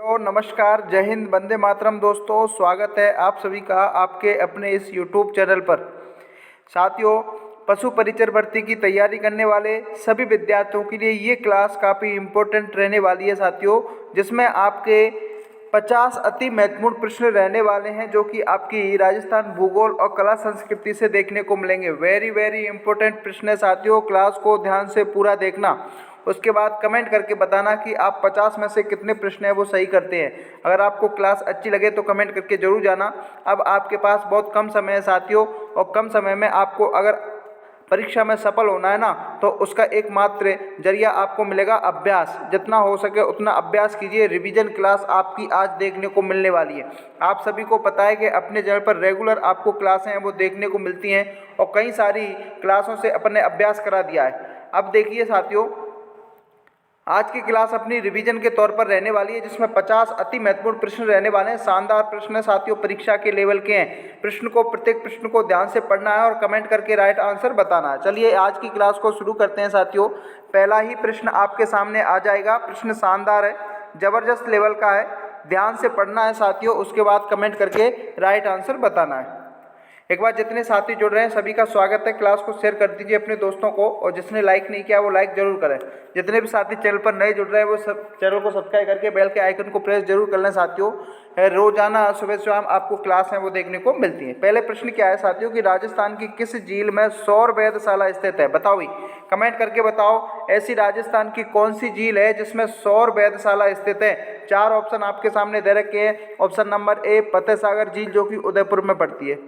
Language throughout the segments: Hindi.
हेलो नमस्कार, जय हिंद, वंदे मातरम। दोस्तों, स्वागत है आप सभी का आपके अपने इस यूट्यूब चैनल पर। साथियों, पशु परिचर भर्ती की तैयारी करने वाले सभी विद्यार्थियों के लिए ये क्लास काफ़ी इम्पोर्टेंट रहने वाली है साथियों, जिसमें आपके 50 अति महत्वपूर्ण प्रश्न रहने वाले हैं जो कि आपकी राजस्थान भूगोल और कला संस्कृति से देखने को मिलेंगे। वेरी वेरी इंपॉर्टेंट प्रश्न है साथियों, क्लास को ध्यान से पूरा देखना। उसके बाद कमेंट करके बताना कि आप 50 में से कितने प्रश्न हैं वो सही करते हैं। अगर आपको क्लास अच्छी लगे तो कमेंट करके ज़रूर जाना। अब आपके पास बहुत कम समय है साथियों, और कम समय में आपको अगर परीक्षा में सफल होना है ना, तो उसका एकमात्र जरिया आपको मिलेगा अभ्यास। जितना हो सके उतना अभ्यास कीजिए। रिवीजन क्लास आपकी आज देखने को मिलने वाली है। आप सभी को पता है कि अपने चैनल पर रेगुलर आपको क्लासें हैं वो देखने को मिलती हैं, और कई सारी क्लासों से अपने अभ्यास करा दिया है। अब देखिए साथियों, आज की क्लास अपनी रिवीजन के तौर पर रहने वाली है, जिसमें 50 अति महत्वपूर्ण प्रश्न रहने वाले हैं। शानदार प्रश्न है साथियों, परीक्षा के लेवल के हैं। प्रत्येक प्रश्न को ध्यान से पढ़ना है और कमेंट करके राइट आंसर बताना है। चलिए आज की क्लास को शुरू करते हैं साथियों। पहला ही प्रश्न आपके सामने आ जाएगा। प्रश्न शानदार है, जबरदस्त लेवल का है, ध्यान से पढ़ना है साथियों। उसके बाद कमेंट करके राइट आंसर बताना है। एक बार जितने साथी जुड़ रहे हैं सभी का स्वागत है। क्लास को शेयर कर दीजिए अपने दोस्तों को, और जिसने लाइक नहीं किया वो लाइक जरूर करें। जितने भी साथी चैनल पर नए जुड़ रहे हैं वो सब चैनल को सब्सक्राइब करके बेल के आइकन को प्रेस जरूर कर लें साथियों। रोजाना सुबह शाम आपको क्लास है वो देखने को मिलती है। पहले प्रश्न क्या है साथियों कि राजस्थान की किस झील में सौर वेधशाला स्थित है? बताओ भाई, कमेंट करके बताओ ऐसी राजस्थान की कौन सी झील है जिसमें सौर वेधशाला स्थित है। 4 ऑप्शन आपके सामने दे रखे हैं। Option number A Fateh Sagar झील जो कि उदयपुर में पड़ती है।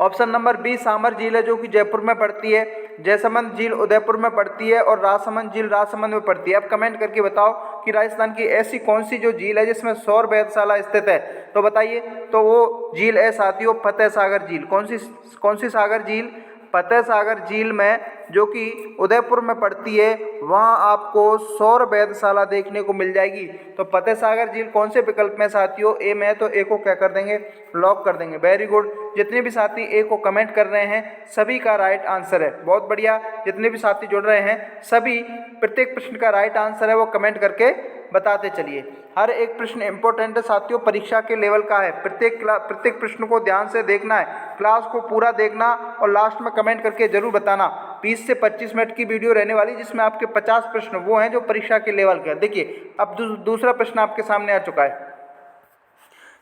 ऑप्शन नंबर बी सामर झील है जो कि जयपुर में पड़ती है। जयसमंद झील उदयपुर में पड़ती है, और राजसमंद झील राजसमंद में पड़ती है। अब कमेंट करके बताओ कि राजस्थान की ऐसी कौन सी जो झील है जिसमें सौर वेधशाला स्थित है। तो बताइए, तो वो झील है साथियों फतेह सागर झील। कौन सी सागर झील? फतेह सागर झील में, जो कि उदयपुर में पड़ती है, वहाँ आपको सौर वेधशाला देखने को मिल जाएगी। तो फतेह सागर झील कौन से विकल्प में साथियों? ए में, तो ए को क्या कर देंगे? लॉक कर देंगे। Very good. जितने भी साथी ए को कमेंट कर रहे हैं सभी का राइट आंसर है। बहुत बढ़िया। जितने भी साथी जुड़ रहे हैं सभी प्रत्येक प्रश्न का राइट आंसर है वो कमेंट करके बताते चलिए। हर एक प्रश्न इंपॉर्टेंट है साथियों, परीक्षा के लेवल का है। प्रत्येक प्रश्न को ध्यान से देखना है, क्लास को पूरा देखना, और लास्ट में कमेंट करके जरूर बताना। 20 से 25 मिनट की वीडियो रहने वाली, जिसमें आपके 50 प्रश्न वो हैं जो परीक्षा के लेवल के हैं। देखिए अब दूसरा प्रश्न आपके सामने आ चुका है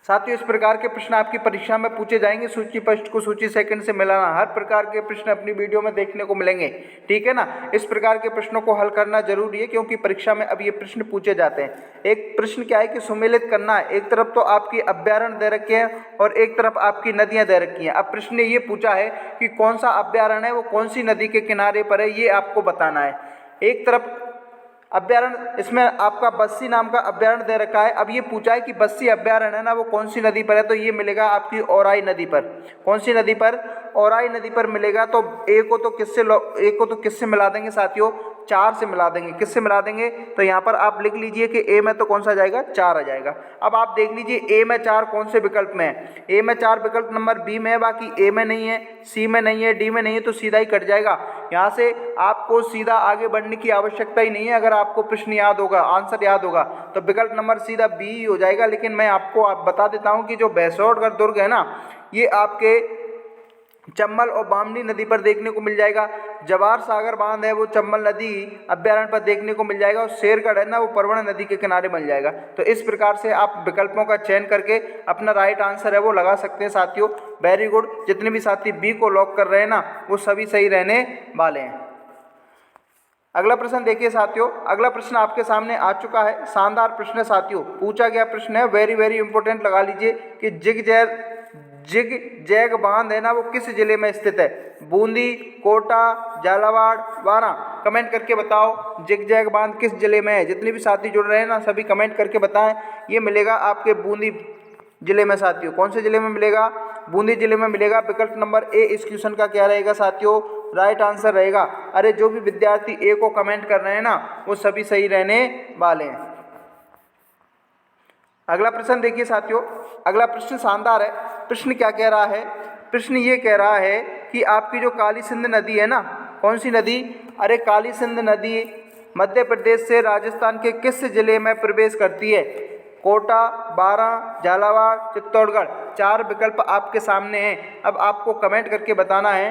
साथियों। इस प्रकार के प्रश्न आपकी परीक्षा में पूछे जाएंगे। सूची फर्स्ट को सूची सेकंड से मिलाना, हर प्रकार के प्रश्न अपनी वीडियो में देखने को मिलेंगे। ठीक है ना? इस प्रकार के प्रश्नों को हल करना जरूरी है, क्योंकि परीक्षा में अब ये प्रश्न पूछे जाते हैं। एक प्रश्न क्या है कि सुमेलित करना है। एक तरफ तो आपकी अभ्यारण्य दे रखे हैं और एक तरफ आपकी नदियां दे रखी हैं। अब प्रश्न ने ये पूछा है कि कौन सा अभ्यारण्य है, वो कौन सी नदी के किनारे पर है, ये आपको बताना है। एक तरफ अभ्यारण्य, इसमें आपका बस्सी नाम का अभ्यारण्य दे रखा है। अब ये पूछा है कि बस्सी अभ्यारण्य है ना, वो कौन सी नदी पर है? तो ये मिलेगा आपकी औराई नदी पर। कौन सी नदी पर? औराई नदी पर मिलेगा। तो ए को तो किससे मिला देंगे साथियों? 4 से मिला देंगे। किससे मिला देंगे? तो यहाँ पर आप लिख लीजिए कि ए में तो कौन सा जाएगा? 4 आ जाएगा। अब आप देख लीजिए ए में 4 कौन से विकल्प में है? ए में 4 विकल्प नंबर बी में है, बाकी ए में नहीं है, सी में नहीं है, डी में नहीं है, तो सीधा ही कट जाएगा। यहाँ से आपको सीधा आगे बढ़ने की आवश्यकता ही नहीं है। अगर आपको प्रश्न याद होगा, आंसर याद होगा, तो विकल्प नंबर सीधा बी ही हो जाएगा। लेकिन मैं आपको बता देता हूँ कि जो भैंसोटगढ़ दुर्ग है ना, ये आपके चंबल और बामनी नदी पर देखने को मिल जाएगा। जवाहर सागर बांध है वो चंबल नदी अभ्यारण्य पर देखने को मिल जाएगा, और शेरगढ़ है ना वो परवण नदी के किनारे मिल जाएगा। तो इस प्रकार से आप विकल्पों का चयन करके अपना राइट आंसर है वो लगा सकते हैं साथियों। Very good. जितने भी साथी बी को लॉक कर रहे हैं ना, वो सभी सही रहने वाले हैं। अगला प्रश्न देखिए साथियों। अगला प्रश्न आपके सामने आ चुका है। शानदार प्रश्न है साथियों। पूछा गया प्रश्न है, वेरी वेरी इंपॉर्टेंट लगा लीजिए, कि जिग जैग बांध है ना वो किस जिले में स्थित है? बूंदी, कोटा, झालावाड़, वारा। कमेंट करके बताओ जिग जैग बांध किस जिले में है। जितने भी साथी जुड़ रहे हैं ना सभी कमेंट करके बताएं। ये मिलेगा आपके बूंदी जिले में साथियों। कौन से जिले में मिलेगा? बूंदी जिले में मिलेगा। विकल्प नंबर ए इस क्वेश्चन का क्या रहेगा साथियों? राइट आंसर रहेगा। अरे जो भी विद्यार्थी ए को कमेंट कर रहे हैं ना, वो सभी सही रहने वाले हैं। अगला प्रश्न देखिए साथियों। अगला प्रश्न शानदार है। प्रश्न क्या कह रहा है? प्रश्न ये कह रहा है कि आपकी जो काली सिंध नदी है ना, कौन सी नदी? अरे काली सिंध नदी मध्य प्रदेश से राजस्थान के किस जिले में प्रवेश करती है? कोटा, बारां, झालावाड़, चित्तौड़गढ़। 4 विकल्प आपके सामने हैं। अब आपको कमेंट करके बताना है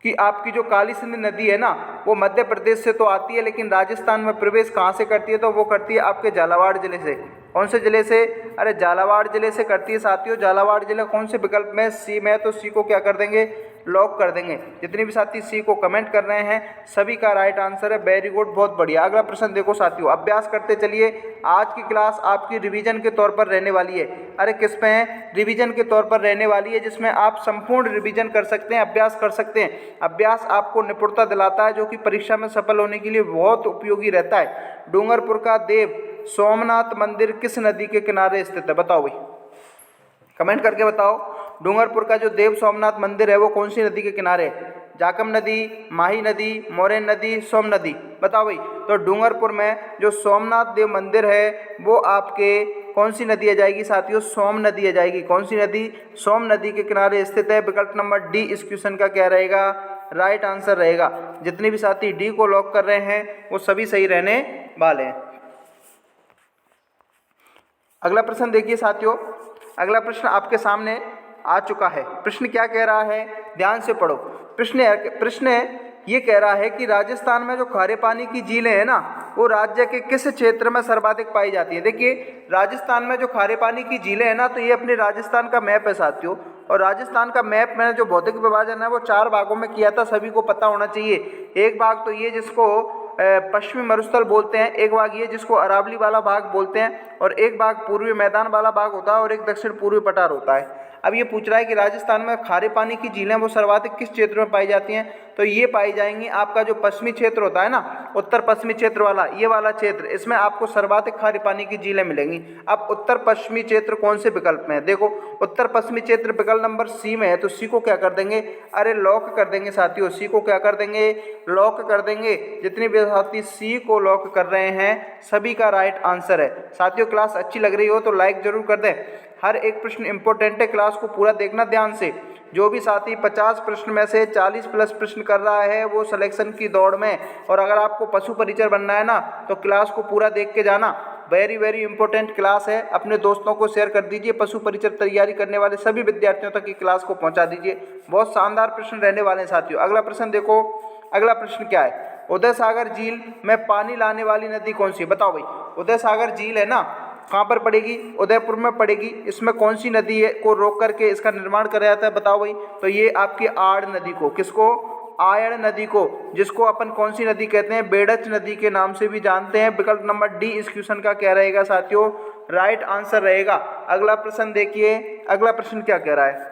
कि आपकी जो काली सिंध नदी है ना, वो मध्य प्रदेश से तो आती है, लेकिन राजस्थान में प्रवेश कहाँ से करती है? तो वो करती है आपके झालावाड़ जिले से। कौन से जिले से? अरे झालावाड़ जिले से करती है साथियों। झालावाड़ जिला कौन से विकल्प में? सी में। तो सी को क्या कर देंगे? लॉक कर देंगे। जितने भी साथी सी को कमेंट कर रहे हैं सभी का राइट आंसर है। वेरी गुड, बहुत बढ़िया। अगला प्रश्न देखो साथियों, अभ्यास करते चलिए। आज की क्लास आपकी रिवीजन के तौर पर रहने वाली है। अरे किस पे है? रिवीजन के तौर पर रहने वाली है, जिसमें आप संपूर्ण रिवीजन कर सकते हैं, अभ्यास कर सकते हैं। अभ्यास आपको निपुणता दिलाता है, जो कि परीक्षा में सफल होने के लिए बहुत उपयोगी रहता है। डूंगरपुर का देव सोमनाथ मंदिर किस नदी के किनारे स्थित है? बताओ भाई, कमेंट करके बताओ। डूंगरपुर का जो देव सोमनाथ मंदिर है वो कौन सी नदी के किनारे है? जाकम नदी, माही नदी, मोरेन नदी, सोम नदी। बताओ भाई। तो डूंगरपुर में जो सोमनाथ देव मंदिर है वो आपके कौन सी नदी आ जाएगी साथियों? सोम नदी आ जाएगी। कौन सी नदी? सोम नदी के किनारे स्थित है। विकल्प नंबर डी इस क्वेश्चन का क्या रहेगा? राइट आंसर रहेगा। जितने भी साथी डी को लॉक कर रहे हैं वो सभी सही रहने वाले हैं। अगला प्रश्न देखिए साथियों, अगला प्रश्न आपके सामने आ चुका है। प्रश्न क्या कह रहा है? ध्यान से पढ़ो। प्रश्न ये कह रहा है कि राजस्थान में जो खारे पानी की झीलें हैं ना, वो राज्य के किस क्षेत्र में सर्वाधिक पाई जाती है? देखिए, राजस्थान में जो खारे पानी की झीलें हैं ना, तो ये अपने राजस्थान का मैप है साथियों। और राजस्थान का मैप में जो भौतिक विभाजन है वो 4 भागों में किया था, सभी को पता होना चाहिए। एक भाग तो ये जिसको पश्चिमी मरुस्थल बोलते हैं, एक भाग ये जिसको अरावली वाला भाग बोलते हैं, और एक भाग पूर्वी मैदान वाला भाग होता है, और एक दक्षिण पूर्वी पठार होता है। अब ये पूछ रहा है कि राजस्थान में खारे पानी की झीलें वो सर्वाधिक किस क्षेत्र में पाई जाती हैं? तो ये पाई जाएंगी आपका जो पश्चिमी क्षेत्र होता है ना, उत्तर पश्चिमी क्षेत्र वाला, ये वाला क्षेत्र, इसमें आपको सर्वाधिक खारे पानी की झीलें मिलेंगी। अब उत्तर पश्चिमी क्षेत्र कौन से विकल्प में है? देखो, उत्तर पश्चिमी क्षेत्र विकल्प नंबर सी में है, तो सी को क्या कर देंगे? अरे लॉक कर देंगे साथियों। सी को क्या कर देंगे? लॉक कर देंगे। जितने भी साथी सी को लॉक कर रहे हैं सभी का राइट आंसर है। साथियों, क्लास अच्छी लग रही हो तो लाइक जरूर कर दें। हर एक प्रश्न इंपॉर्टेंट है, क्लास को पूरा देखना ध्यान से। जो भी साथी 50 प्रश्न में से 40 प्लस प्रश्न कर रहा है वो सिलेक्शन की दौड़ में, और अगर आपको पशु परिचर बनना है ना तो क्लास को पूरा देख के जाना। वेरी वेरी इंपॉर्टेंट क्लास है। अपने दोस्तों को शेयर कर दीजिए। पशु परिचर तैयारी करने वाले सभी विद्यार्थियों तक की क्लास को पहुंचा दीजिए। बहुत शानदार प्रश्न रहने वाले हैं साथियों। अगला प्रश्न देखो, अगला प्रश्न क्या है? उदय सागर झील में पानी लाने वाली नदी कौन सी? बताओ भाई। उदय सागर झील है ना, कहाँ पर पड़ेगी? उदयपुर में पड़ेगी। इसमें कौन सी नदी है को रोक करके इसका निर्माण कराया जाता है? बताओ भाई। तो ये आपकी आड़ नदी को, किसको? आयड़ नदी को, जिसको अपन कौन सी नदी कहते हैं? बेड़च नदी के नाम से भी जानते हैं। विकल्प नंबर डी इस क्वेश्चन का क्या रहेगा साथियों? राइट आंसर रहेगा। अगला प्रश्न देखिए, अगला प्रश्न क्या कह रहा है?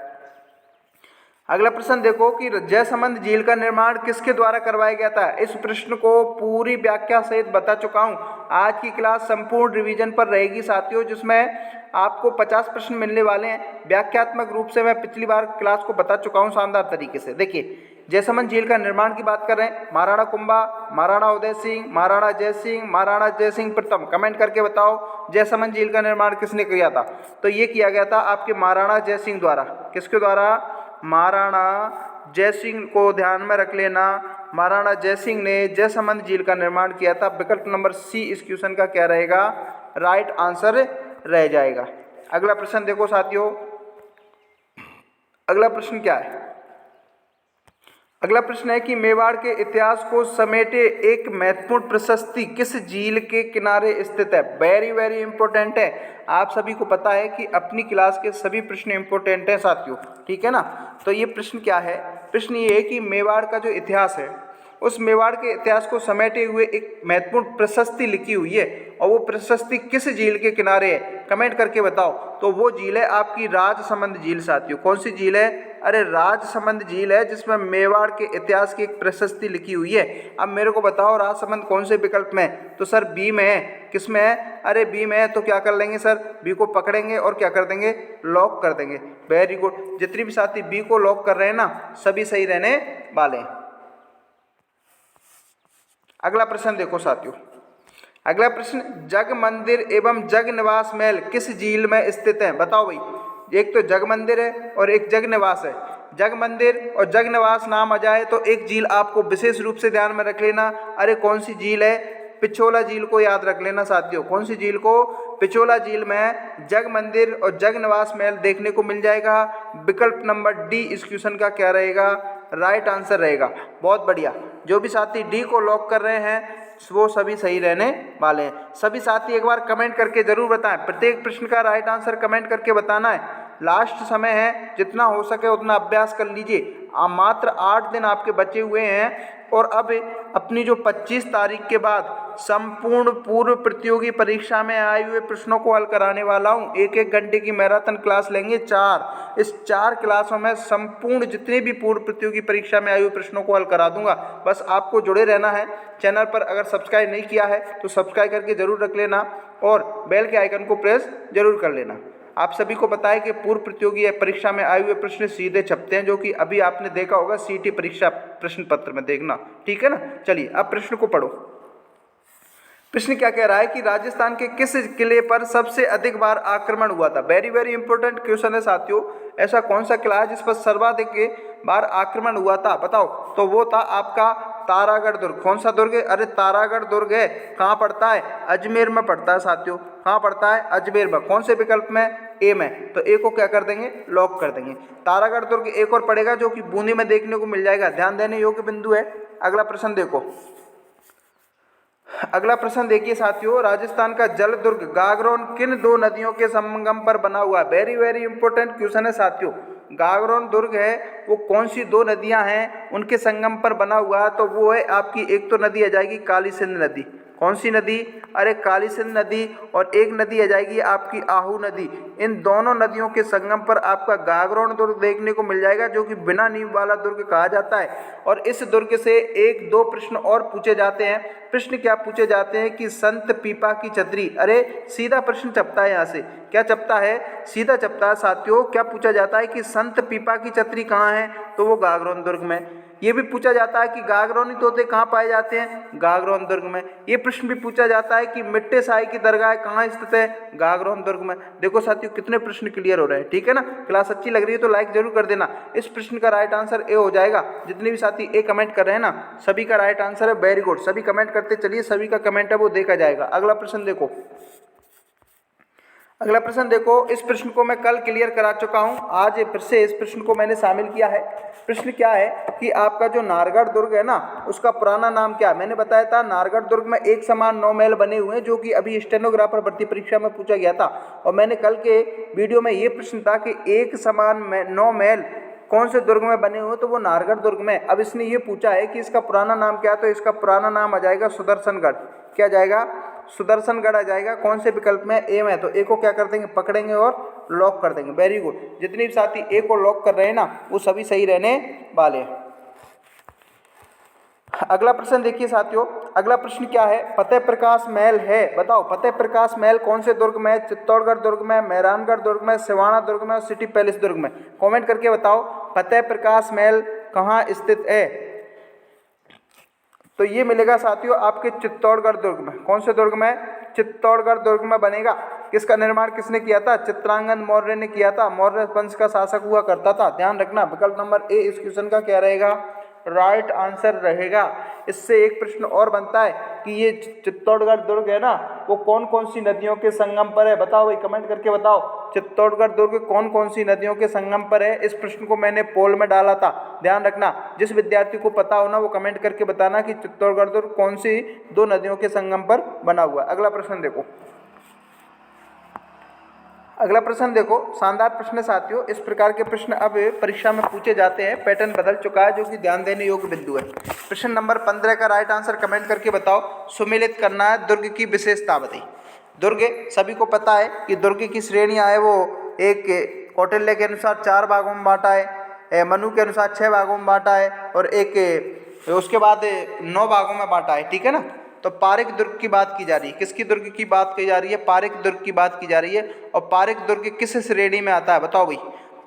अगला प्रश्न देखो कि जयसमंद झील का निर्माण किसके द्वारा करवाया गया था? इस प्रश्न को पूरी व्याख्या सहित बता चुका हूं। आज की क्लास संपूर्ण रिवीजन पर रहेगी साथियों, जिसमें आपको 50 प्रश्न मिलने वाले हैं। व्याख्यात्मक रूप से मैं पिछली बार क्लास को बता चुका हूं शानदार तरीके से। देखिए, जयसमंद झील का निर्माण की बात कर रहे हैं। महाराणा कुंभा, महाराणा उदय सिंह, महाराणा जय सिंह, महाराणा जय सिंह प्रथम। कमेंट करके बताओ जयसमंद झील का निर्माण किसने किया था? तो ये किया गया था आपके महाराणा जय सिंह द्वारा। किसके द्वारा? महाराणा जय सिंह को ध्यान में रख लेना। महाराणा जय सिंह ने जयसमंद झील का निर्माण किया था। विकल्प नंबर सी इस क्वेश्चन का क्या रहेगा? राइट आंसर रह जाएगा। अगला प्रश्न देखो साथियों, अगला प्रश्न क्या है? अगला प्रश्न है कि मेवाड़ के इतिहास को समेटे एक महत्वपूर्ण प्रशस्ति किस झील के किनारे स्थित है? वेरी वेरी इंपॉर्टेंट है। आप सभी को पता है कि अपनी क्लास के सभी प्रश्न इंपॉर्टेंट हैं साथियों, ठीक है ना? तो ये प्रश्न क्या है? प्रश्न ये है कि मेवाड़ का जो इतिहास है, उस मेवाड़ के इतिहास को समेटे हुए एक महत्वपूर्ण प्रशस्ति लिखी हुई है, और वो प्रशस्ति किस झील के किनारे है? कमेंट करके बताओ। तो वो झील है आपकी राजसमंद झील साथियों। कौन सी झील है? अरे राजसमंद झील है, जिसमें मेवाड़ के इतिहास की एक प्रशस्ति लिखी हुई है। अब मेरे को बताओ राजसमंद कौन से विकल्प में है? तो सर बी में है। किस में है? अरे बी में है। तो क्या कर लेंगे सर? बी को पकड़ेंगे और क्या कर देंगे? लॉक कर देंगे। Very good. जितने भी साथी बी को लॉक कर रहे हैं ना सभी सही रहने वाले हैं। अगला प्रश्न देखो साथियों, अगला प्रश्न, जग मंदिर एवं जग निवास महल किस झील में स्थित है? बताओ भाई। एक तो जग मंदिर है और एक जग निवास है। जग मंदिर और जग निवास नाम आ जाए तो एक झील आपको विशेष रूप से ध्यान में रख लेना। अरे कौन सी झील है? पिछोला झील को याद रख लेना साथियों। कौन सी झील को? पिछोला झील में जग मंदिर और जग निवास महल देखने को मिल जाएगा। विकल्प नंबर डी इस क्वेश्चन का क्या रहेगा? राइट आंसर रहेगा। बहुत बढ़िया। जो भी साथी डी को लॉक कर रहे हैं वो सभी सही रहने वाले हैं। सभी साथी एक बार कमेंट करके जरूर बताएं। प्रत्येक प्रश्न का राइट आंसर कमेंट करके बताना है। लास्ट समय है, जितना हो सके उतना अभ्यास कर लीजिए। मात्र 8 दिन आपके बचे हुए हैं और अब अपनी जो 25 तारीख के बाद संपूर्ण पूर्व प्रतियोगी परीक्षा में आए हुए प्रश्नों को हल कराने वाला हूँ। 1-1 घंटे की मैराथन क्लास लेंगे 4। इस 4 क्लासों में संपूर्ण जितने भी पूर्व प्रतियोगी परीक्षा में आए हुए प्रश्नों को हल करा दूंगा। बस आपको जुड़े रहना है। चैनल पर अगर सब्सक्राइब नहीं किया है तो सब्सक्राइब करके जरूर रख लेना और बेल के आइकन को प्रेस जरूर कर लेना। आप सभी को पता है कि पूर्व प्रतियोगी परीक्षा में आए हुए प्रश्न सीधे छपते हैं, जो कि अभी आपने देखा होगा सीटी परीक्षा प्रश्न पत्र में देखना, ठीक है ना। चलिए अब प्रश्न को पढ़ो। प्रश्न क्या कह रहा है कि राजस्थान के किस किले पर सबसे अधिक बार आक्रमण हुआ था? वेरी वेरी इंपॉर्टेंट क्वेश्चन है साथियों। ऐसा कौन सा किला है जिस पर सर्वाधिक बार आक्रमण हुआ था? बताओ। तो वो था आपका तारागढ़ दुर्ग। कौन सा दुर्ग है? अरे तारागढ़ दुर्ग है। कहाँ पड़ता है? अजमेर में पड़ता है साथियों। कहाँ पड़ता है? अजमेर में। कौन से विकल्प में? ए में। तो ए को क्या कर देंगे? लॉक कर देंगे। तारागढ़ दुर्ग एक और पड़ेगा जो कि बूंदी में देखने को मिल जाएगा। ध्यान देने योग्य बिंदु है। अगला प्रश्न देखो। अगला प्रश्न देखिए साथियों। राजस्थान का जल दुर्ग गागरोन किन 2 नदियों के संगम पर बना हुआ है? वेरी वेरी इंपॉर्टेंट क्वेश्चन है साथियों। गागरोन दुर्ग है वो कौन सी 2 नदियां हैं उनके संगम पर बना हुआ है? तो वो है आपकी एक तो नदी आ जाएगी काली सिंध नदी। कौन सी नदी? अरे काली सिंध नदी। और एक नदी आ जाएगी आपकी आहू नदी। इन दोनों नदियों के संगम पर आपका गागरोन दुर्ग देखने को मिल जाएगा, जो कि बिना नींव वाला दुर्ग कहा जाता है। और इस दुर्ग से 1-2 प्रश्न और पूछे जाते हैं। प्रश्न क्या पूछे जाते हैं कि संत पीपा की छतरी। अरे सीधा प्रश्न चपता है यहाँ से। क्या चपता है? सीधा चपता है साथियों। क्या पूछा जाता है कि संत पीपा की छतरी कहाँ है? तो वो गागरोन दुर्ग में। ये भी पूछा जाता है कि गागरोनी तोते कहाँ पाए जाते हैं? गागरोन दुर्ग में। ये प्रश्न भी पूछा जाता है कि मिट्टे साई की दरगाह कहाँ स्थित है? गागरोन दुर्ग में। देखो साथियों कितने प्रश्न क्लियर हो रहे हैं, ठीक है ना। क्लास अच्छी लग रही है तो लाइक जरूर कर देना। इस प्रश्न का राइट आंसर ए हो जाएगा। जितने भी साथी ए कमेंट कर रहे हैं ना, सभी का राइट आंसर है। Very good. सभी कमेंट करते चलिए, सभी का कमेंट है वो देखा जाएगा। अगला प्रश्न देखो। अगला प्रश्न देखो। इस प्रश्न को मैं कल क्लियर करा चुका हूं, आज फिर से इस प्रश्न को मैंने शामिल किया है। प्रश्न क्या है कि आपका जो नारगढ़ दुर्ग है ना, उसका पुराना नाम क्या है? मैंने बताया था नारगढ़ दुर्ग में एक समान 9 महल बने हुए हैं, जो कि अभी स्टेनोग्राफर भर्ती परीक्षा में पूछा गया था। और मैंने कल के वीडियो में ये प्रश्न था कि एक समान 9 महल कौन से दुर्ग में बने हुए? तो वो नारगढ़ दुर्ग में। अब इसने ये पूछा है कि इसका पुराना नाम क्या है, तो इसका पुराना नाम आ जाएगा सुदर्शनगढ़। क्या जाएगा? सुदर्शनगढ़ आ जाएगा। कौन से विकल्प में? ए में। तो ए को क्या कर देंगे? पकड़ेंगे और लॉक कर देंगे। Very good. जितने भी साथी ए को लॉक कर रहे हैं ना, वो सभी सही रहने वाले हैं। अगला प्रश्न देखिए साथियों। अगला प्रश्न क्या है? फतेह प्रकाश महल है। बताओ फतेह प्रकाश महल कौन से दुर्ग में है? चित्तौड़गढ़ दुर्ग में, मेहरानगढ़ दुर्ग में, सिवाना दुर्ग में और सिटी पैलेस दुर्ग में। कमेंट करके बताओ फतेह प्रकाश महल कहाँ स्थित है? तो ये मिलेगा साथियों आपके चित्तौड़गढ़ दुर्ग में। कौन से दुर्ग में? चित्तौड़गढ़ दुर्ग में बनेगा। किसका निर्माण किसने किया था? चित्रांगद मौर्य ने किया था। मौर्य वंश का शासक हुआ करता था। ध्यान रखना। विकल्प नंबर ए इस क्वेश्चन का क्या रहेगा? राइट आंसर रहेगा। इससे एक प्रश्न और बनता है कि ये चित्तौड़गढ़ दुर्ग है ना, वो कौन कौन सी नदियों के संगम पर है? बताओ भाई, कमेंट करके बताओ चित्तौड़गढ़ दुर्ग कौन कौन सी नदियों के संगम पर है। इस प्रश्न को मैंने पोल में डाला था। ध्यान रखना। जिस विद्यार्थी को पता हो ना, वो कमेंट करके बताना कि चित्तौड़गढ़ दुर्ग कौन सी 2 नदियों के संगम पर बना हुआ है। अगला प्रश्न देखो। अगला प्रश्न देखो। शानदार प्रश्न है साथियों। इस प्रकार के प्रश्न अब परीक्षा में पूछे जाते हैं। पैटर्न बदल चुका है, जो कि ध्यान देने योग्य बिंदु है। प्रश्न नंबर 15 का राइट आंसर कमेंट करके बताओ। सुमेलित करना है। दुर्ग की विशेषता बताइए। दुर्ग सभी को पता है कि दुर्ग की श्रेणियाँ है वो एक कौटिल्य के अनुसार 4 भागों में बांटा है, मनु के अनुसार 6 भागों में बांटा है और एक उसके बाद 9 भागों में बांटा है, ठीक है ना। तो पारिक दुर्ग की बात की जा रही है। किसकी दुर्ग की बात की जा रही है? पारिक दुर्ग की बात की जा रही है। और पारिक दुर्ग किस श्रेणी में आता है? बताओ भाई।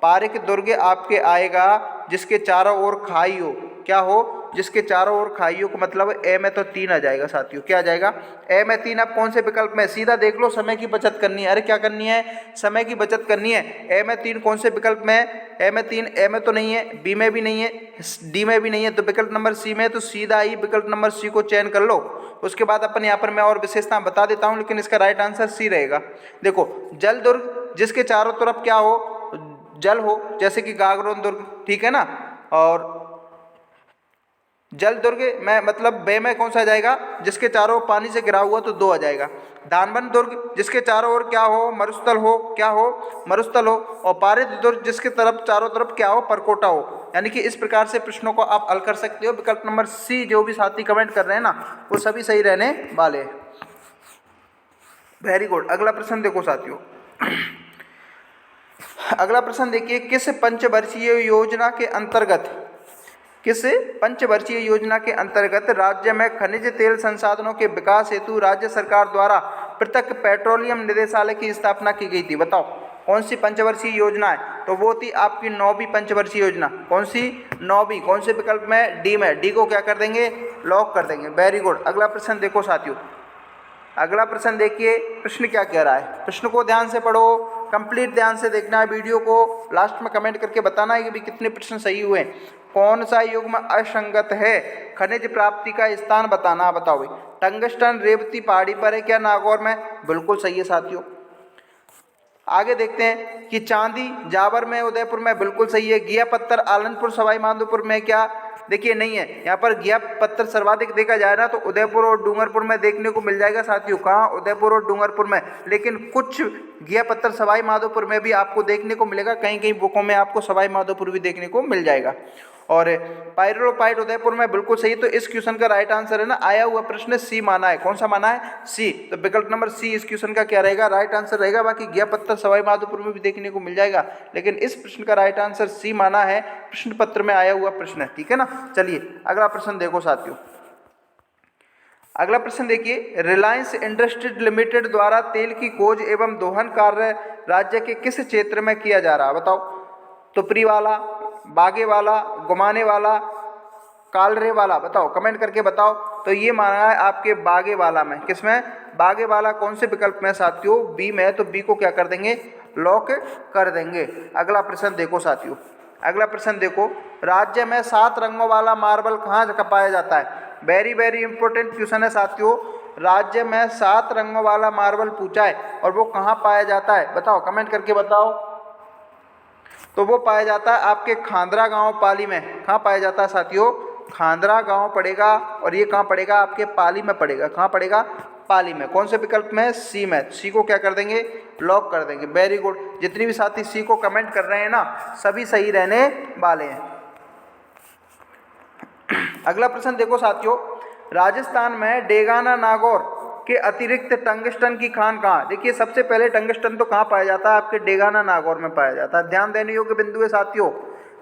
पारिक दुर्ग आपके आएगा जिसके चारों ओर खाई हो। क्या हो जिसके चारों ओर खाइयों को, मतलब ए में तो 3 आ जाएगा साथियों, क्या आ जाएगा ए में 3। अब कौन से विकल्प में, सीधा देख लो, समय की बचत करनी है। अरे क्या करनी है, समय की बचत करनी है। ए में 3 कौन से विकल्प में है, ए में 3, ए में तो नहीं है, बी में भी नहीं है, डी में भी नहीं है, तो विकल्प नंबर सी में है, तो सीधा ही विकल्प नंबर सी को चयन कर लो। उसके बाद अपन यहाँ पर मैं और विशेषता बता देता हूँ, लेकिन इसका राइट आंसर सी रहेगा। देखो, जल दुर्ग जिसके चारों तरफ क्या हो, जल हो, जैसे कि गागरोन दुर्ग, ठीक है ना, और जल दुर्ग में मतलब बे में कौन सा आ जाएगा, जिसके चारों ओर पानी से घिरा हुआ, तो 2 आ जाएगा। दानवन दुर्ग जिसके चारों ओर क्या हो, मरुस्थल हो, क्या हो, मरुस्थल हो, और पारिद दुर्ग जिसके तरफ चारों तरफ क्या हो, परकोटा हो। यानी कि इस प्रकार से प्रश्नों को आप हल कर सकते हो। विकल्प नंबर सी जो भी साथी कमेंट कर रहे हैं ना, वो सभी सही रहने वाले हैं। Very good. अगला प्रश्न देखो साथियों, अगला प्रश्न देखिए, किस पंचवर्षीय योजना के अंतर्गत, किस पंचवर्षीय योजना के अंतर्गत राज्य में खनिज तेल संसाधनों के विकास हेतु राज्य सरकार द्वारा पृथक पेट्रोलियम निदेशालय की स्थापना की गई थी? बताओ कौन सी पंचवर्षीय योजना है? तो वो थी आपकी 9वीं पंचवर्षीय योजना। कौन सी? 9वीं। कौन से विकल्प में? डी में। डी को क्या कर देंगे, लॉक कर देंगे। Very good. अगला प्रश्न देखो साथियों, अगला प्रश्न देखिए, प्रश्न क्या कह रहा है, प्रश्न को ध्यान से पढ़ो, कंप्लीट ध्यान से देखना है वीडियो को, लास्ट में कमेंट करके बताना है कि भी कितने प्रश्न सही हुए। कौन सा युग्म असंगत है, खनिज प्राप्ति का स्थान बताना। बताओ भाई, टंगस्टन रेवती पहाड़ी पर है क्या, नागौर में? बिल्कुल सही है साथियों। आगे देखते हैं कि चांदी जावर में, उदयपुर में, बिल्कुल सही है। घिया पत्थर आलनपुर सवाई माधोपुर में क्या? देखिए नहीं है, यहाँ पर घिया पत्थर सर्वाधिक देखा जाए ना तो उदयपुर और डूंगरपुर में देखने को मिल जाएगा साथियों। कहाँ? उदयपुर और डूंगरपुर में। लेकिन कुछ घिया पत्थर सवाई माधोपुर में भी आपको देखने को मिलेगा, कहीं कहीं बुकों में आपको सवाई माधोपुर भी देखने को मिल जाएगा। और पायरोपाइट उदयपुर में, बिल्कुल सही। तो इस क्वेश्चन का राइट आंसर है ना, आया हुआ प्रश्न सी माना है। कौन सा माना है? सी। तो विकल्प नंबर सी इस क्वेश्चन का क्या रहेगा, राइट आंसर रहेगा। बाकी घिया पत्थर सवाई माधोपुर में भी देखने को मिल जाएगा, लेकिन इस प्रश्न का राइट आंसर सी माना है, प्रश्न पत्र में आया हुआ प्रश्न है, ठीक है ना। चलिए अगला प्रश्न देखो साथियों, अगला प्रश्न देखिए, रिलायंस इंडस्ट्रीज लिमिटेड द्वारा तेल की खोज एवं दोहन कार्य राज्य के किस क्षेत्र में किया जा रहा है? बताओ। तुपरी वाला, बागे वाला, गुमाने वाला, कालरे वाला? बताओ, कमेंट करके बताओ। तो ये माना है आपके बागे वाला में। किसमें? बागे वाला। कौन से विकल्प में साथियों? बी में। तो बी को क्या कर देंगे, लॉक कर देंगे। अगला प्रश्न देखो साथियों, अगला प्रश्न देखो, राज्य में 7 रंगों वाला मार्बल कहाँ पाया जाता है? वेरी वेरी इंपॉर्टेंट क्वेश्चन है साथियों। राज्य में 7 रंगों वाला मार्बल पूछा है, और वो कहाँ पाया जाता है? बताओ, कमेंट करके बताओ। तो वो पाया जाता है आपके खांदरा गांव पाली में। कहाँ पाया जाता है साथियों? खांदरा गांव पड़ेगा, और ये कहाँ पड़ेगा? आपके पाली में पड़ेगा। कहाँ पड़ेगा? पाली में। कौन से विकल्प में? सी में। सी को क्या कर देंगे, लॉक कर देंगे। Very good. जितनी भी साथी सी को कमेंट कर रहे हैं ना, सभी सही रहने वाले हैं। अगला प्रश्न देखो साथियों, राजस्थान में डेगाना नागौर के अतिरिक्त टंगस्टन की खान कहाँ? देखिए, सबसे पहले टंगस्टन तो कहाँ पाया जाता है? आपके डेगाना नागौर में पाया जाता है। ध्यान देने योग्य बिंदु है साथियों,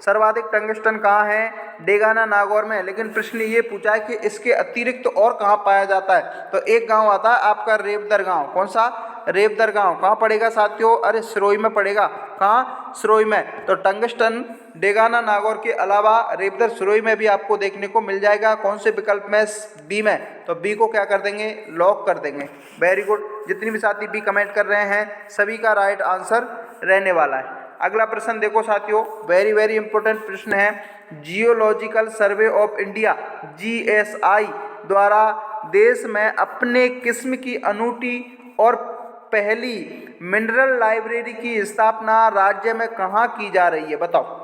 सर्वाधिक टंगस्टन कहाँ है? डेगाना नागौर में। लेकिन प्रश्न ये पूछा है कि इसके अतिरिक्त और कहाँ पाया जाता है? तो एक गांव आता है आपका रेवदर गांव। कौन सा? रेवदर गांव। कहाँ पड़ेगा साथियों? अरे सिरोही में पड़ेगा। कहाँ? सिरोही में। तो टंगस्टन डेगाना नागौर के अलावा रेवदर सिरोही में भी आपको देखने को मिल जाएगा। कौन से विकल्प में? बी में। तो बी को क्या कर देंगे, लॉक कर देंगे। Very good. जितनी भी साथी बी कमेंट कर रहे हैं, सभी का राइट आंसर रहने वाला है। अगला प्रश्न देखो साथियों, वेरी वेरी इंपॉर्टेंट प्रश्न है। Geological survey of India GSI द्वारा देश में अपने किस्म की अनूठी और पहली मिनरल लाइब्रेरी की स्थापना राज्य में कहाँ की जा रही है? बताओ।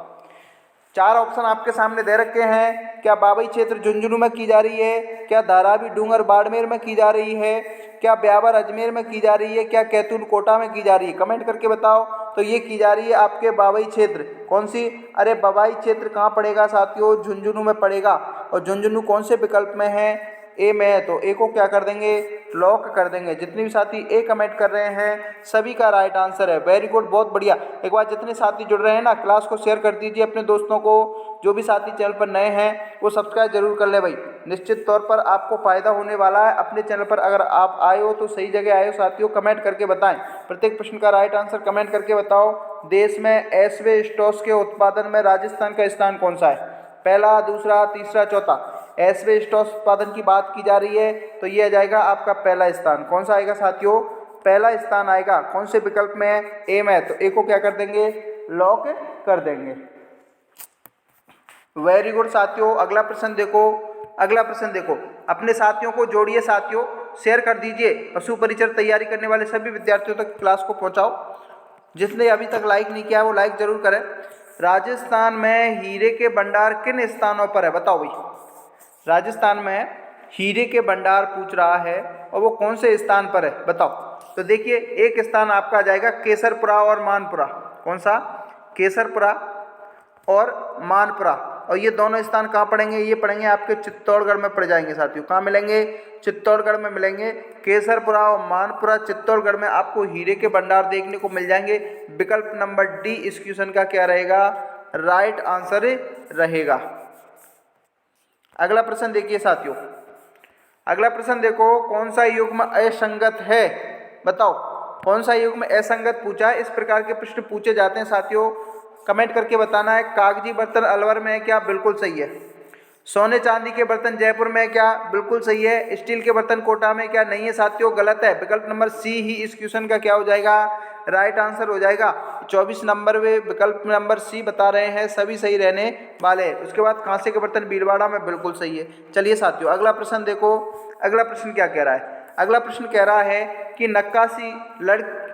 4 ऑप्शन आपके सामने दे रखे हैं। क्या बाबई क्षेत्र झुंझुनू में की जा रही है? क्या धारावी डूंगर बाड़मेर में की जा रही है? क्या ब्यावर अजमेर में की जा रही है? क्या कैथून कोटा में की जा रही है? कमेंट करके बताओ। तो ये की जा रही है आपके बाबई क्षेत्र। कौन सी? अरे बाबई क्षेत्र कहाँ पड़ेगा साथियों? झुंझुनू में पड़ेगा। और झुंझुनू कौन से विकल्प में है? ए में है। तो ए को क्या कर देंगे, लॉक कर देंगे। जितने भी साथी ए कमेंट कर रहे हैं, सभी का राइट आंसर है। वेरी गुड, बहुत बढ़िया। एक बार जितने साथी जुड़ रहे हैं ना, क्लास को शेयर कर दीजिए अपने दोस्तों को। जो भी साथी चैनल पर नए हैं वो सब्सक्राइब जरूर कर ले भाई, निश्चित तौर पर आपको फायदा होने वाला है। अपने चैनल पर अगर आप आए हो तो सही जगह आए हो साथियों। कमेंट करके बताएं, प्रत्येक प्रश्न का राइट आंसर कमेंट करके बताओ। देश में एस्बेस्टोस के उत्पादन में राजस्थान का स्थान कौन सा है? पहला, दूसरा, तीसरा, चौथा। एस्बेस्टॉस उत्पादन की बात की जा रही है तो ये आ जाएगा आपका पहला स्थान। कौन सा आएगा साथियों? पहला स्थान आएगा। कौन से विकल्प में है? ए में। तो ए को क्या कर देंगे? लॉक कर देंगे। वेरी गुड साथियों। अगला प्रश्न देखो, अगला प्रश्न देखो। अपने साथियों को जोड़िए साथियों, शेयर कर दीजिए। पशु परिचर तैयारी करने वाले सभी विद्यार्थियों तक क्लास को पहुंचाओ। जिसने अभी तक लाइक नहीं किया वो लाइक जरूर करें। राजस्थान में हीरे के भंडार किन स्थानों पर है? बताओ भाई। राजस्थान में हीरे के भंडार पूछ रहा है और वो कौन से स्थान पर है? बताओ। तो देखिए, एक स्थान आपका आ जाएगा केसरपुरा और मानपुरा। कौन सा? केसरपुरा और मानपुरा। और ये दोनों स्थान कहाँ पड़ेंगे? ये पड़ेंगे आपके चित्तौड़गढ़ में पड़ जाएंगे साथियों। कहाँ मिलेंगे? चित्तौड़गढ़ में मिलेंगे। केसरपुरा और मानपुरा चित्तौड़गढ़ में आपको हीरे के भंडार देखने को मिल जाएंगे। विकल्प नंबर डी इस क्वेश्चन का क्या रहेगा? राइट आंसर रहेगा। अगला प्रश्न देखिए साथियों, अगला प्रश्न देखो। कौन सा युग्म असंगत है? बताओ, कौन सा युग्म असंगत पूछा है? इस प्रकार के प्रश्न पूछे जाते हैं साथियों। कमेंट करके बताना है। कागजी बर्तन अलवर में है क्या? बिल्कुल सही है। सोने चांदी के बर्तन जयपुर में है क्या? बिल्कुल सही है। स्टील के बर्तन कोटा में क्या? नहीं है साथियों, गलत है। विकल्प नंबर सी ही इस क्वेश्चन का क्या हो जाएगा? राइट आंसर हो जाएगा। 24 नंबर में विकल्प नंबर सी बता रहे हैं, सभी सही रहने वाले। उसके बाद कांसे के बर्तन भीलवाड़ा में, बिल्कुल सही है। चलिए साथियों, अगला प्रश्न देखो। अगला प्रश्न क्या कह रहा है? अगला प्रश्न कह रहा है कि नक्काशी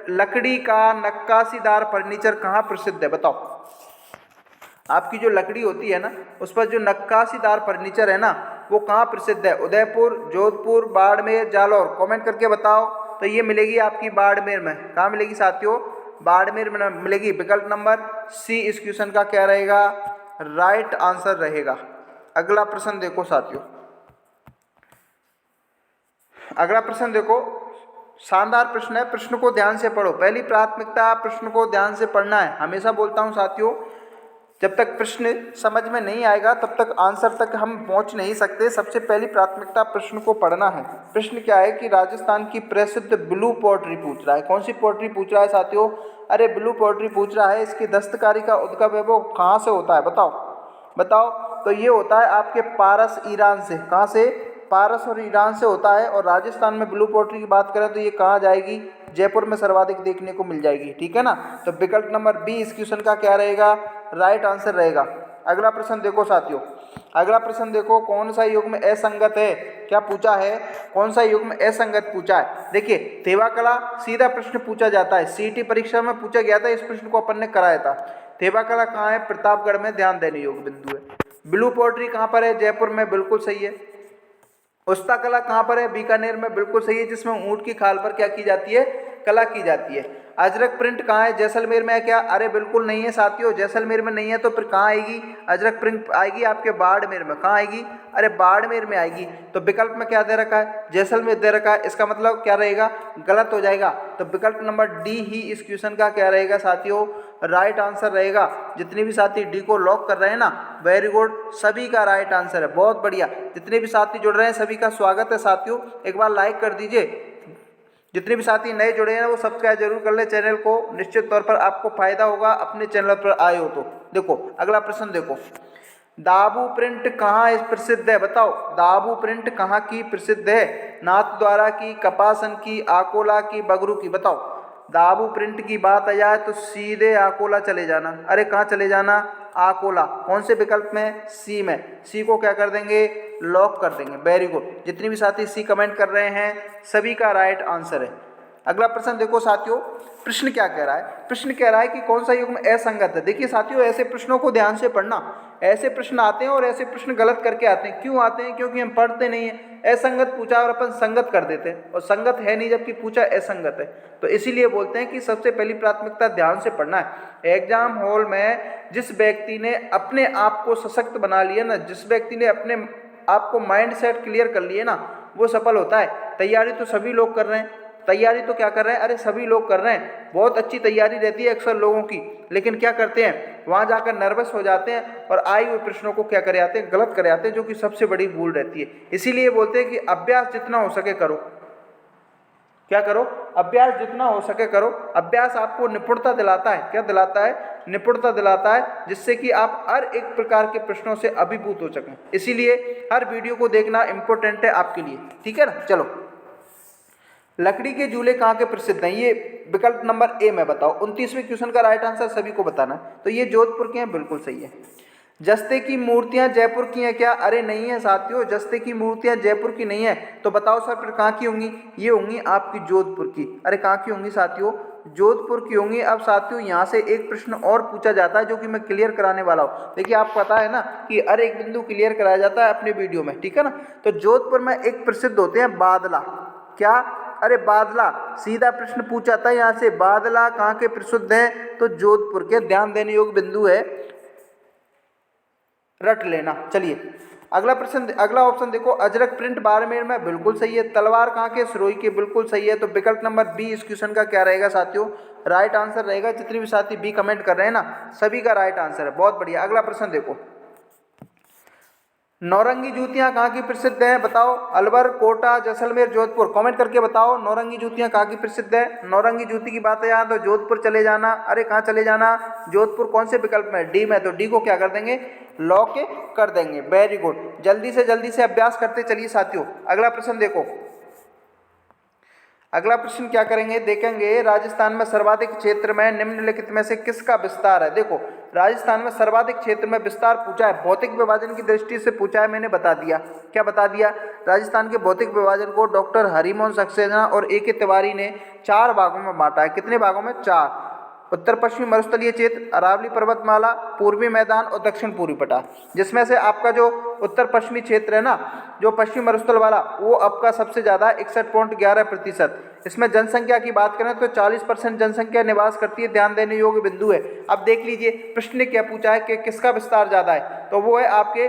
लकड़ी का नक्काशीदार फर्नीचर कहाँ प्रसिद्ध है? बताओ। आपकी जो लकड़ी होती है ना, उस पर जो नक्काशीदार फर्नीचर है ना, वो कहाँ प्रसिद्ध है? उदयपुर, जोधपुर, बाड़मेर, जालौर। कमेंट करके बताओ। तो ये मिलेगी आपकी बाड़मेर में। कहाँ मिलेगी साथियों? बाड़मेर में मिलेगी। विकल्प नंबर सी इस क्वेश्चन का क्या रहेगा? राइट आंसर रहेगा। अगला प्रश्न देखो साथियों, अगला प्रश्न देखो। शानदार प्रश्न है, प्रश्न को ध्यान से पढ़ो। पहली प्राथमिकता प्रश्न को ध्यान से पढ़ना है। हमेशा बोलता हूँ साथियों, जब तक प्रश्न समझ में नहीं आएगा तब तक आंसर तक हम पहुंच नहीं सकते। सबसे पहली प्राथमिकता प्रश्न को पढ़ना है। प्रश्न क्या है कि राजस्थान की प्रसिद्ध ब्लू पोट्री पूछ रहा है। कौन सी पोट्री पूछ रहा है साथियों? अरे ब्लू पोट्री पूछ रहा है। इसकी दस्तकारी का उद्गम है वो कहाँ से होता है? बताओ बताओ। तो ये होता है आपके पारस, ईरान से। कहाँ से? पारस और ईरान से होता है। और राजस्थान में ब्लू पोट्री की बात करें तो ये कहाँ जाएगी? जयपुर में सर्वाधिक देखने को मिल जाएगी। ठीक है ना? तो विकल्प नंबर बी इस क्वेश्चन का क्या रहेगा? राइट आंसर रहेगा। अगला प्रश्न देखो साथियों, अगला प्रश्न देखो। कौन सा युग्म असंगत है? क्या पूछा है? कौन सा युग्म असंगत पूछा है? देखिए, थेवा कला सीधा प्रश्न पूछा जाता है। सीईटी परीक्षा में पूछा गया था। इस प्रश्न को अपन ने कराया था। थेवा कला कहाँ है? प्रतापगढ़ में। ध्यान देने योग्य बिंदु है। ब्लू पोट्री कहाँ पर है? जयपुर में। बिल्कुल सही है। उस्ता कला कहाँ पर है? बीकानेर में। बिल्कुल सही है, जिसमें ऊंट की खाल पर क्या की जाती है? कला की जाती है। अजरक प्रिंट कहाँ है? जैसलमेर में है क्या? अरे बिल्कुल नहीं है साथियों, जैसलमेर में नहीं है। तो फिर कहाँ आएगी? अजरक प्रिंट आएगी आपके बाड़मेर में। कहाँ आएगी? अरे बाड़मेर में आएगी। तो विकल्प में क्या दे रखा है? जैसलमेर दे रखा है। इसका मतलब क्या रहेगा? गलत हो जाएगा। तो विकल्प नंबर डी ही इस क्वेश्चन का क्या रहेगा साथियों? राइट आंसर रहेगा। जितने भी साथी डी को लॉक कर रहे हैं ना, वेरी गुड, सभी का राइट आंसर है। बहुत बढ़िया। जितने भी साथी जुड़ रहे हैं सभी का स्वागत है साथियों। एक बार लाइक कर दीजिए। जितने भी साथी नए जुड़े हैं वो सब्सक्राइब जरूर कर ले चैनल को। निश्चित तौर पर आपको फायदा होगा अपने चैनल पर आए हो तो। देखो अगला प्रश्न देखो। दाबू प्रिंट कहाँ प्रसिद्ध है? बताओ। दाबू प्रिंट कहाँ की प्रसिद्ध है? नाथद्वारा की, कपासन की, आकोला की, बगरू की। बताओ। दाबू प्रिंट की बात आ जाए तो सीधे आकोला चले जाना। अरे कहाँ चले जाना? आकोला। कौन से विकल्प में? सी में। सी को क्या कर देंगे? लॉक कर देंगे। Very good. जितने भी साथी सी कमेंट कर रहे हैं सभी का राइट आंसर है। अगला प्रश्न देखो साथियों, प्रश्न क्या कह रहा है? प्रश्न कह रहा है कि कौन सा युग्म असंगत है। देखिए साथियों, ऐसे प्रश्नों को ध्यान से पढ़ना। ऐसे प्रश्न आते हैं और ऐसे प्रश्न गलत करके आते हैं। क्यों आते हैं? क्योंकि हम पढ़ते नहीं हैं। असंगत पूछा और अपन संगत कर देते हैं, और संगत है नहीं जबकि पूछा असंगत है। तो इसीलिए बोलते हैं कि सबसे पहली प्राथमिकता ध्यान से पढ़ना है। एग्जाम हॉल में जिस व्यक्ति ने अपने आप को सशक्त बना लिया ना, जिस व्यक्ति ने अपने आपको माइंड सेट क्लियर कर लिए ना, वो सफल होता है। तैयारी तो सभी लोग कर रहे हैं। तैयारी तो क्या कर रहे हैं? अरे सभी लोग कर रहे हैं। बहुत अच्छी तैयारी रहती है अक्सर लोगों की, लेकिन क्या करते हैं? वहाँ जाकर नर्वस हो जाते हैं और आए हुए प्रश्नों को क्या कर आते हैं? गलत कर आते हैं, जो कि सबसे बड़ी भूल रहती है। इसीलिए बोलते हैं कि अभ्यास जितना हो सके करो। क्या करो, अभ्यास जितना हो सके करो। अभ्यास आपको निपुणता दिलाता है, क्या दिलाता है, निपुणता दिलाता है, जिससे कि आप हर एक प्रकार के प्रश्नों से अभिभूत हो सकें। इसीलिए हर वीडियो को देखना इंपॉर्टेंट है आपके लिए, ठीक है ना। चलो, लकड़ी के झूले कहाँ के प्रसिद्ध हैं, ये विकल्प नंबर ए में बताओ। 29वें क्वेश्चन का राइट आंसर सभी को बताना है। तो ये जोधपुर के हैं, बिल्कुल सही है। जस्ते की मूर्तियां जयपुर की हैं क्या, अरे नहीं है साथियों, जस्ते की मूर्तियां जयपुर की नहीं है। तो बताओ सर फिर कहाँ की होंगी, ये होंगी आपकी जोधपुर की। अरे कहाँ की होंगी साथियों, जोधपुर की होंगी। अब साथियों यहाँ से एक प्रश्न और पूछा जाता है जो कि मैं क्लियर कराने वाला हूँ। देखिए आप पता है ना कि हर एक बिंदु क्लियर कराया जाता है अपने वीडियो में, ठीक है ना। तो जोधपुर में एक प्रसिद्ध होते हैं बादला, क्या, अरे बादला, सीधा प्रश्न पूछा था यहाँ से, बादला कहाँ के प्रसिद्ध हैं, तो जोधपुर के। ध्यान देने योग्य बिंदु है, रट लेना। चलिए अगला प्रश्न, अगला ऑप्शन देखो, अजरक प्रिंट बाड़मेर में, बिल्कुल सही है। तलवार कहाँ के, सिरोही के, बिल्कुल सही है। तो विकल्प नंबर बी इस क्वेश्चन का क्या रहेगा साथियों, राइट आंसर रहेगा। जितने भी साथी बी कमेंट कर रहे हैं ना, सभी का राइट आंसर है, बहुत बढ़िया। अगला प्रश्न देखो, नौरंगी जूतियां कहाँ की प्रसिद्ध हैं, बताओ। अलवर, कोटा, जैसलमेर, जोधपुर, कमेंट करके बताओ नौरंगी जूतियां कहाँ की प्रसिद्ध है। नौरंगी जूती की बात है यहाँ तो जोधपुर चले जाना। अरे कहाँ चले जाना, जोधपुर। कौन से विकल्प में, डी में। तो डी को क्या कर देंगे, लॉक कर देंगे। वेरी गुड, जल्दी से अभ्यास करते चलिए साथियों। अगला प्रश्न देखो, अगला प्रश्न क्या करेंगे, देखेंगे राजस्थान में सर्वाधिक क्षेत्र में निम्नलिखित में से किसका विस्तार है। देखो राजस्थान में सर्वाधिक क्षेत्र में विस्तार पूछा है, भौतिक विभाजन की दृष्टि से पूछा है, मैंने बता दिया। क्या बता दिया, राजस्थान के भौतिक विभाजन को डॉक्टर हरिमोहन सक्सेना और ए के तिवारी ने 4 भागों में बांटा है। कितने भागों में, 4। उत्तर पश्चिमी मरुस्थलीय क्षेत्र, अरावली पर्वतमाला, पूर्वी मैदान और दक्षिण पूर्वी पठार। जिसमें से आपका जो उत्तर पश्चिमी क्षेत्र है ना, जो पश्चिमी मरुस्थल वाला, वो आपका सबसे ज़्यादा 61.11%। इसमें जनसंख्या की बात करें तो 40% जनसंख्या निवास करती है। ध्यान देने योग्य बिंदु है। अब देख लीजिए प्रश्न ने क्या पूछा है कि किसका विस्तार ज़्यादा है, तो वो है आपके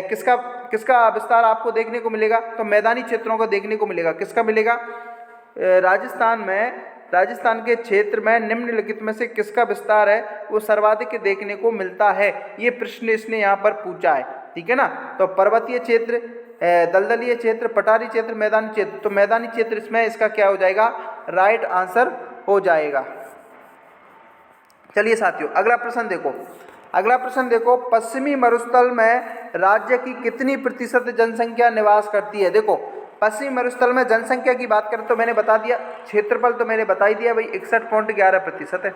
किसका विस्तार आपको देखने को मिलेगा, तो मैदानी क्षेत्रों को देखने को मिलेगा। किसका मिलेगा, राजस्थान के क्षेत्र में निम्नलिखित में से किसका विस्तार है वो सर्वाधिक देखने को मिलता है। ये प्रश्न इसने यहाँ पर पूछा है, ठीक है ना। तो पर्वतीय क्षेत्र, दलदलीय क्षेत्र, पठारी क्षेत्र, मैदानी क्षेत्र। तो मैदानी क्षेत्र इसमें इसका क्या हो जाएगा, राइट आंसर हो जाएगा। चलिए साथियों अगला प्रश्न देखो, अगला प्रश्न देखो, पश्चिमी मरुस्थल में राज्य की कितनी प्रतिशत जनसंख्या निवास करती है। देखो पश्चिमी मरुस्थल में जनसंख्या की बात करें तो मैंने बता दिया, क्षेत्रफल तो मैंने बता ही दिया भाई, 61.11% है।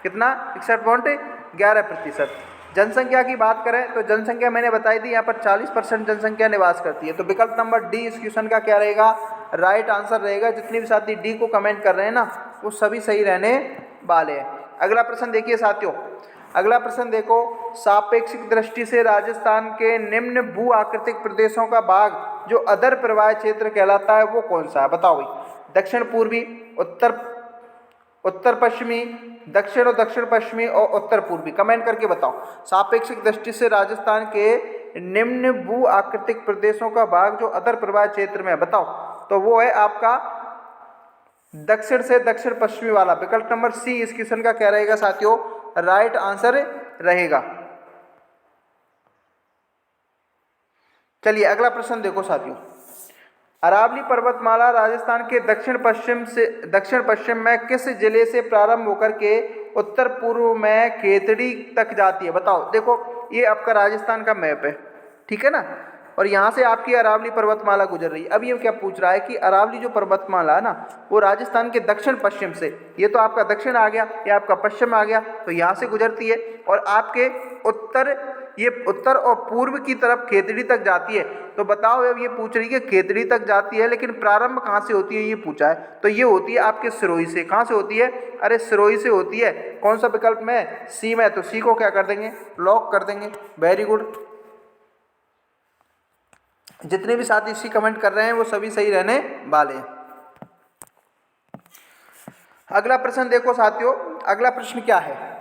कितना, 61.11%। जनसंख्या की बात करें तो जनसंख्या मैंने बताई दी, यहाँ पर 40% जनसंख्या निवास करती है। तो विकल्प नंबर डी इस क्वेश्चन का क्या रहेगा, राइट आंसर रहेगा। जितने भी साथी डी को कमेंट कर रहे हैं ना, वो सभी सही रहने वाले हैं। अगला प्रश्न देखिए साथियों, अगला प्रश्न देखो, सापेक्षिक दृष्टि से राजस्थान के निम्न भू आकृतिक प्रदेशों का भाग जो अधर प्रवाह क्षेत्र कहलाता है वो कौन सा है, बताओ भाई। दक्षिण पूर्वी, उत्तर पश्चिमी, दक्षिण और दक्षिण पश्चिमी और उत्तर पूर्वी, कमेंट करके बताओ। सापेक्षिक दृष्टि से राजस्थान के निम्न भू आकृतिक प्रदेशों का भाग जो अधर प्रवाह क्षेत्र में है, बताओ। तो वो है आपका दक्षिण से दक्षिण पश्चिमी वाला। विकल्प नंबर सी इस क्वेश्चन का क्या रहेगा साथियों, राइट आंसर रहेगा। चलिए अगला प्रश्न देखो साथियों, अरावली पर्वतमाला राजस्थान के दक्षिण पश्चिम में किस जिले से प्रारंभ होकर के उत्तर पूर्व में खेतड़ी तक जाती है, बताओ। देखो ये आपका राजस्थान का मैप है, ठीक है ना, और यहाँ से आपकी अरावली पर्वतमाला गुजर रही है। अब ये क्या पूछ रहा है कि अरावली जो पर्वतमाला है ना, वो राजस्थान के दक्षिण पश्चिम से, ये तो आपका दक्षिण आ गया, ये आपका पश्चिम आ गया, तो यहाँ से गुजरती है और आपके उत्तर और पूर्व की तरफ खेतड़ी तक जाती है। तो बताओ, अब ये पूछ रही है कि खेतड़ी तक जाती है, लेकिन प्रारंभ कहाँ से होती है ये पूछा है। तो ये होती है आपके सिरोही से। कहाँ से होती है, अरे सिरोही से होती है। कौन सा विकल्प में, सी में। तो सी को क्या कर देंगे, लॉक कर देंगे। वेरी गुड, जितने भी साथी इसी कमेंट कर रहे हैं वो सभी सही रहने वाले हैं। अगला प्रश्न देखो साथियों, अगला प्रश्न क्या है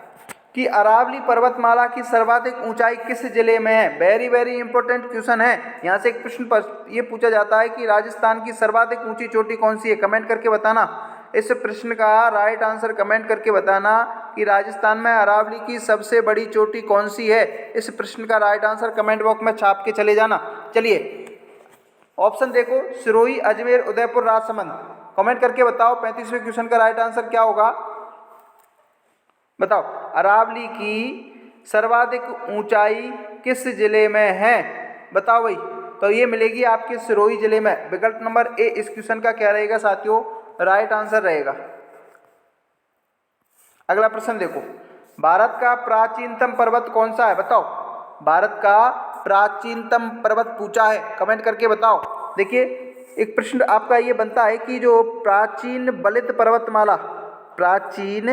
कि अरावली पर्वतमाला की सर्वाधिक ऊंचाई किस जिले में है। वेरी वेरी इंपॉर्टेंट क्वेश्चन है। यहाँ से एक प्रश्न ये पूछा जाता है कि राजस्थान की सर्वाधिक ऊंची चोटी कौन सी है, कमेंट करके बताना। इस प्रश्न का राइट आंसर कमेंट करके बताना कि राजस्थान में अरावली की सबसे बड़ी चोटी कौन सी है। इस प्रश्न का राइट आंसर कमेंट बॉक्स में छाप के चले जाना। चलिए ऑप्शन देखो, सिरोही, अजमेर, उदयपुर, राजसमंद। कमेंट करके बताओ 35वें क्वेश्चन का राइट आंसर क्या होगा, बताओ। अरावली की सर्वाधिक ऊंचाई किस जिले में है, बताओ भाई। तो ये मिलेगी आपके सिरोही जिले में। विकल्प नंबर ए इस क्वेश्चन का क्या रहेगा साथियों, राइट आंसर रहेगा। अगला प्रश्न देखो, भारत का प्राचीनतम पर्वत कौन सा है, बताओ। भारत का प्राचीनतम पर्वत पूछा है, कमेंट करके बताओ। देखिए एक प्रश्न आपका ये बनता है कि जो प्राचीन बलित पर्वतमाला, प्राचीन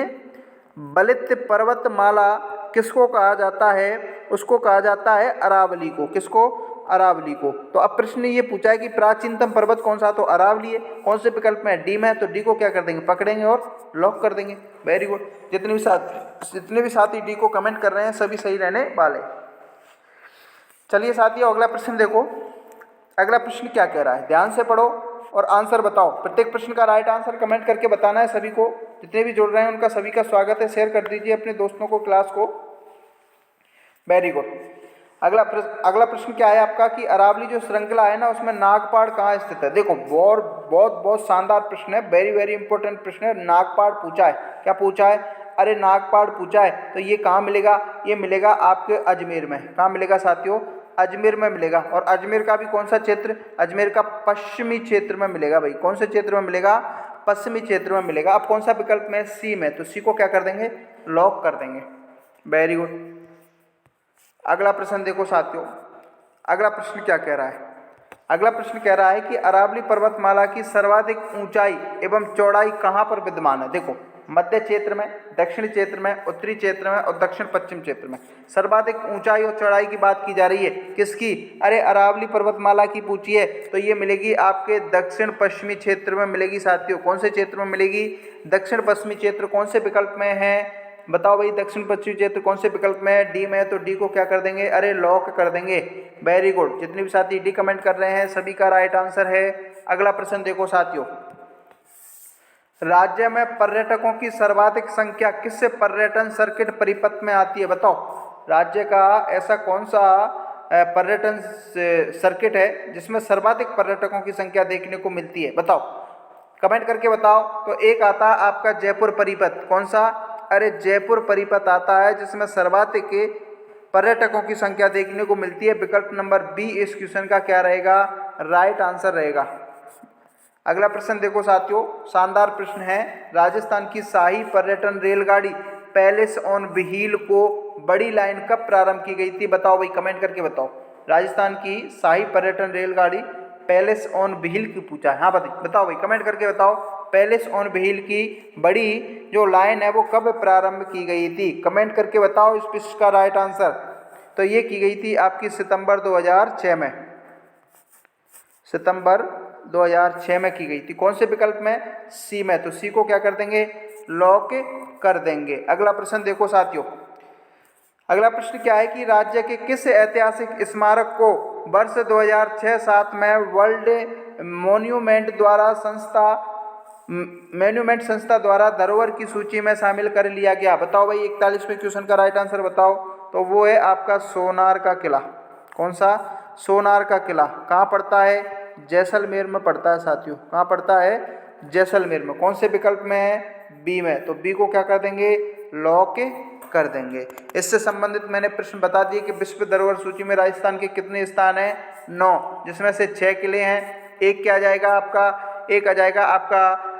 बलित पर्वतमाला किसको कहा जाता है, उसको कहा जाता है अरावली को। किसको, अरावली को। तो अब प्रश्न ये पूछा है कि प्राचीनतम पर्वत कौन सा, तो अरावली है। कौन से विकल्प में, डी में है, तो डी को क्या कर देंगे, पकड़ेंगे और लॉक कर देंगे। वेरी गुड, जितने भी साथी डी को कमेंट कर रहे हैं सभी सही रहने वाले। चलिए साथियों अगला प्रश्न देखो। अगला प्रश्न क्या कह रहा है, ध्यान से पढ़ो और आंसर बताओ। प्रत्येक प्रश्न का राइट आंसर कमेंट करके बताना है सभी को। जितने भी जुड़ रहे हैं उनका सभी का स्वागत है। शेयर कर दीजिए अपने दोस्तों को, क्लास को। Very good. अगला प्रश्न क्या है आपका कि अरावली जो श्रृंखला है ना उसमें नागपाड़ कहाँ स्थित है। देखो बहुत शानदार प्रश्न है, वेरी वेरी इंपॉर्टेंट प्रश्न है। नागपाड़ पूछा है, क्या पूछा है, अरे नागपाड़ पूछा है। तो ये कहाँ मिलेगा, ये मिलेगा आपके अजमेर में। कहाँ मिलेगा साथियों, अजमेर में मिलेगा। और अजमेर का भी कौन सा क्षेत्र, अजमेर का पश्चिमी क्षेत्र में मिलेगा भाई। कौन से क्षेत्र में मिलेगा, पश्चिमी क्षेत्र में मिलेगा। अब कौन सा विकल्प में, सी में, तो सी को क्या कर देंगे, लॉक कर देंगे। Very good. अगला प्रश्न देखो साथियों, अगला प्रश्न क्या कह रहा है। अगला प्रश्न कह रहा है कि अरावली पर्वतमाला की सर्वाधिक ऊंचाई एवं चौड़ाई कहाँ पर विद्यमान है। देखो मध्य क्षेत्र में, दक्षिणी क्षेत्र में, उत्तरी क्षेत्र में और दक्षिण पश्चिम क्षेत्र में सर्वाधिक ऊंचाई और चौड़ाई की बात की जा रही है। किसकी, अरे अरावली पर्वतमाला की पूछी है। तो ये मिलेगी आपके दक्षिण पश्चिमी क्षेत्र में मिलेगी साथियों। कौन से क्षेत्र में मिलेगी, दक्षिण पश्चिमी क्षेत्र। कौन से विकल्प में है, बताओ भाई। दक्षिण पश्चिमी क्षेत्र कौन से विकल्प में है, डी में है, तो डी को क्या कर देंगे, अरे लॉक कर देंगे। वेरी गुड, जितने भी साथी डी कमेंट कर रहे हैं सभी का राइट आंसर है। अगला प्रश्न देखो साथियों, राज्य में पर्यटकों की सर्वाधिक संख्या किस पर्यटन सर्किट परिपथ में आती है, बताओ। राज्य का ऐसा कौन सा पर्यटन सर्किट है जिसमें सर्वाधिक पर्यटकों की संख्या देखने को मिलती है, बताओ। कमेंट करके बताओ। तो एक आता है आपका जयपुर परिपथ। कौन सा, अरे जयपुर परिपथ आता है जिसमें सर्वाधिक पर्यटकों की संख्या देखने को मिलती है। विकल्प नंबर बी इस क्वेश्चन का क्या रहेगा, राइट आंसर रहेगा। अगला प्रश्न देखो साथियों, शानदार प्रश्न है। राजस्थान की शाही पर्यटन रेलगाड़ी पैलेस ऑन व्हील को बड़ी लाइन कब प्रारंभ की गई थी, बताओ भाई। कमेंट करके बताओ। राजस्थान की शाही पर्यटन रेलगाड़ी पैलेस ऑन व्हील की पूछा है, हाँ बताओ भाई, कमेंट करके बताओ। पैलेस ऑन व्हील की बड़ी जो लाइन है वो कब प्रारंभ की गई थी, कमेंट करके बताओ इस प्रश्न का राइट आंसर। तो ये की गई थी आपकी सितंबर 2006 में, सितंबर 2006 में की गई थी। कौन से विकल्प में, सी में, तो सी को क्या कर देंगे, लॉक कर देंगे। अगला प्रश्न देखो साथियों, अगला प्रश्न क्या है कि राज्य के किस ऐतिहासिक स्मारक को वर्ष 2006-07 में वर्ल्ड मॉन्यूमेंट संस्था द्वारा धरोहर की सूची में शामिल कर लिया गया, बताओ भाई। 41वें क्वेश्चन का राइट आंसर बताओ। तो वो है आपका सोनार का किला। कौन सा, सोनार का किला। कहाँ पड़ता है, जैसलमेर में पड़ता है साथियों। कहाँ पड़ता है, जैसलमेर में। कौन से विकल्प में है, बी में, तो बी को क्या कर देंगे, लॉक कर देंगे। इससे संबंधित मैंने प्रश्न बता दिए कि विश्व धरोहर सूची में राजस्थान के कितने स्थान हैं, 9, जिसमें से 6 किले हैं। एक क्या आ जाएगा आपका, एक आ जाएगा आपका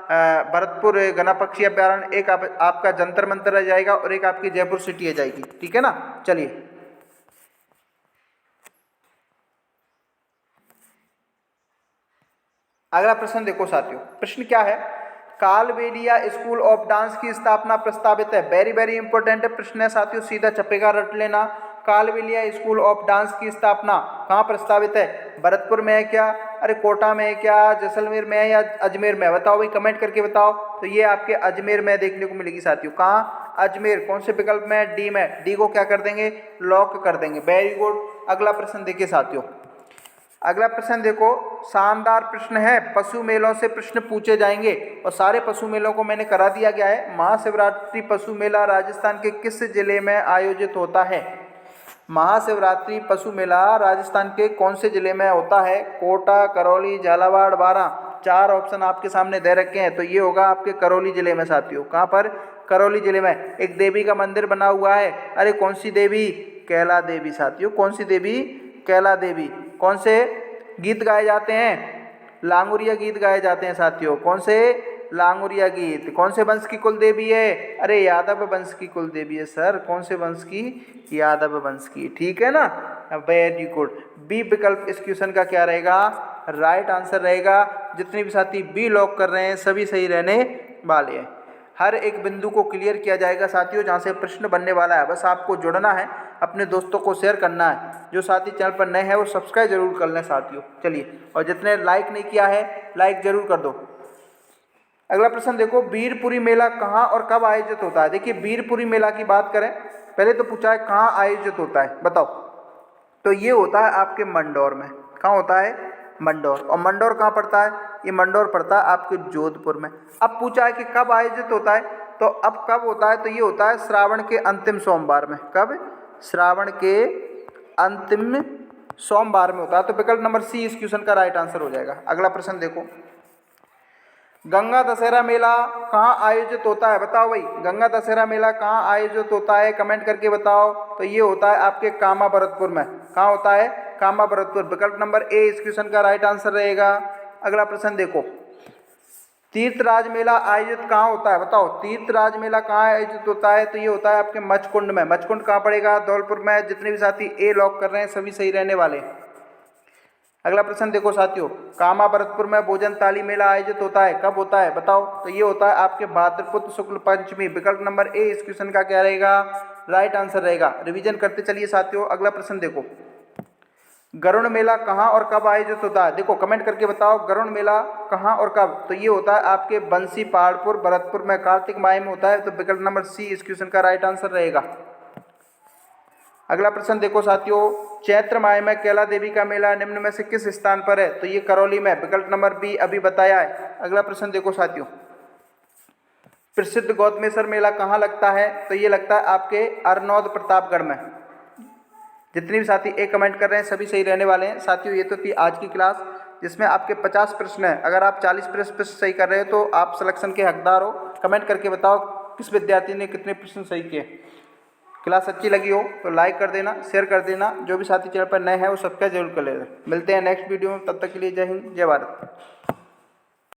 भरतपुर गना पक्षी अभ्यारण्य, एक आपका जंतर मंतर आ जाएगा और एक आपकी जयपुर सिटी आ जाएगी, ठीक है ना। चलिए अगला प्रश्न देखो साथियों, प्रश्न क्या है, कालबेलिया स्कूल ऑफ डांस की स्थापना प्रस्तावित है। वेरी वेरी इंपॉर्टेंट प्रश्न है साथियों, सीधा चपेगा रट लेना। कालबेलिया स्कूल ऑफ डांस की स्थापना कहाँ प्रस्तावित है, भरतपुर में है क्या, अरे कोटा में है क्या, जैसलमेर में है या अजमेर में है, बताओ भाई, कमेंट करके बताओ। तो ये आपके अजमेर में देखने को मिलेगी साथियों। कहाँ, अजमेर। कौन से विकल्प में, डी में, डी को क्या कर देंगे, लॉक कर देंगे। Very good. अगला प्रश्न देखिए साथियों, अगला प्रश्न देखो, शानदार प्रश्न है। पशु मेलों से प्रश्न पूछे जाएंगे और सारे पशु मेलों को मैंने करा दिया गया है। महाशिवरात्रि पशु मेला राजस्थान के किस जिले में आयोजित होता है। महाशिवरात्रि पशु मेला राजस्थान के कौन से जिले में होता है, कोटा, करौली, झालावाड़, बारां, 4 ऑप्शन आपके सामने दे रखे हैं, तो ये होगा आपके करौली जिले में साथियों। कहाँ पर? करौली जिले में एक देवी का मंदिर बना हुआ है। अरे कौन सी देवी? कैला देवी साथियों। कौन सी देवी? कैला देवी। कौन से गीत गाए जाते हैं? लांगुरिया गीत गाए जाते हैं साथियों। कौन से? लांगुरिया गीत। कौन से वंश की कुल देवी है? अरे यादव वंश की कुल देवी है सर। कौन से वंश की? यादव वंश की। ठीक है ना, वेरी गुड। बी विकल्प इस क्वेश्चन का क्या रहेगा? राइट आंसर रहेगा। जितने भी साथी बी लॉक कर रहे हैं सभी सही रहने वाले हैं। हर एक बिंदु को क्लियर किया जाएगा साथियों जहाँ से प्रश्न बनने वाला है। बस आपको जुड़ना है, अपने दोस्तों को शेयर करना है। जो साथी चैनल पर नए हैं वो सब्सक्राइब जरूर कर लें साथियों। चलिए, और जितने लाइक नहीं किया है लाइक जरूर कर दो। अगला प्रश्न देखो, वीरपुरी मेला कहाँ और कब आयोजित होता है? देखिए, वीरपुरी मेला की बात करें, पहले तो पूछा है कहाँ आयोजित होता है, बताओ। तो ये होता है आपके मंडौर में। कहाँ होता है? मंडौर। और मंडौर कहाँ पड़ता है? ये मंडौर पड़ता है आपके जोधपुर में। अब पूछा है कि कब आयोजित होता है, तो अब कब होता है? तो ये होता है श्रावण के अंतिम सोमवार में। कब? श्रावण के अंतिम सोमवार में होता है। तो विकल्प नंबर सी इस क्वेश्चन का राइट आंसर हो जाएगा। अगला प्रश्न देखो, गंगा दशहरा मेला कहाँ आयोजित होता है? बताओ भाई, गंगा दशहरा मेला कहाँ आयोजित होता है? कमेंट करके बताओ। तो ये होता है आपके कामा भरतपुर में। कहाँ होता है? कामा भरतपुर। विकल्प नंबर ए इस क्वेश्चन का राइट आंसर रहेगा। अगला प्रश्न देखो, तीर्थराज मेला आयोजित कहाँ होता है? बताओ, तीर्थराज मेला कहाँ आयोजित होता है? तो ये होता है आपके मचकुंड में। मचकुंड कहाँ पड़ेगा? धौलपुर में। जितने भी साथी ए लॉक कर रहे हैं सभी सही रहने वाले। अगला प्रश्न देखो साथियों, कामा भरतपुर में भोजन ताली मेला आयोजित होता है। कब होता है? बताओ। तो ये होता है आपके भाद्रपद शुक्ल पंचमी। विकल्प नंबर ए इस क्वेश्चन का क्या रहेगा? राइट आंसर रहेगा। रिवीजन करते चलिए साथियों। अगला प्रश्न देखो, गरुड़ मेला कहाँ और कब आयोजित होता है? देखो, कमेंट करके बताओ, गरुड़ मेला कहाँ और कब? तो ये होता है आपके बंसी पहाड़पुर भरतपुर में, कार्तिक माह में होता है। तो विकल्प नंबर सी इस क्वेश्चन का राइट आंसर रहेगा। अगला प्रश्न देखो साथियों, चैत्र माह में कैला देवी का मेला निम्न में से किस स्थान पर है? तो ये करौली में। विकल्प नंबर बी अभी बताया है। अगला प्रश्न देखो साथियों, प्रसिद्ध गौतमेश्वर मेला कहाँ लगता है? तो ये लगता है आपके अरनौद प्रतापगढ़ में। जितने भी साथी एक कमेंट कर रहे हैं सभी सही रहने वाले हैं साथियों। ये तो थी आज की क्लास जिसमें आपके 50 प्रश्न हैं। अगर आप 40 प्रश्न सही कर रहे हो तो आप सिलेक्शन के हकदार हो। कमेंट करके बताओ किस विद्यार्थी ने कितने प्रश्न सही किए। क्लास अच्छी लगी हो तो लाइक कर देना, शेयर कर देना। जो भी साथी चैनल पर नए हैं वो सब्सक्राइब जरूर कर लेना। मिलते हैं नेक्स्ट वीडियो में, तब तक के लिए जय हिंद, जय भारत।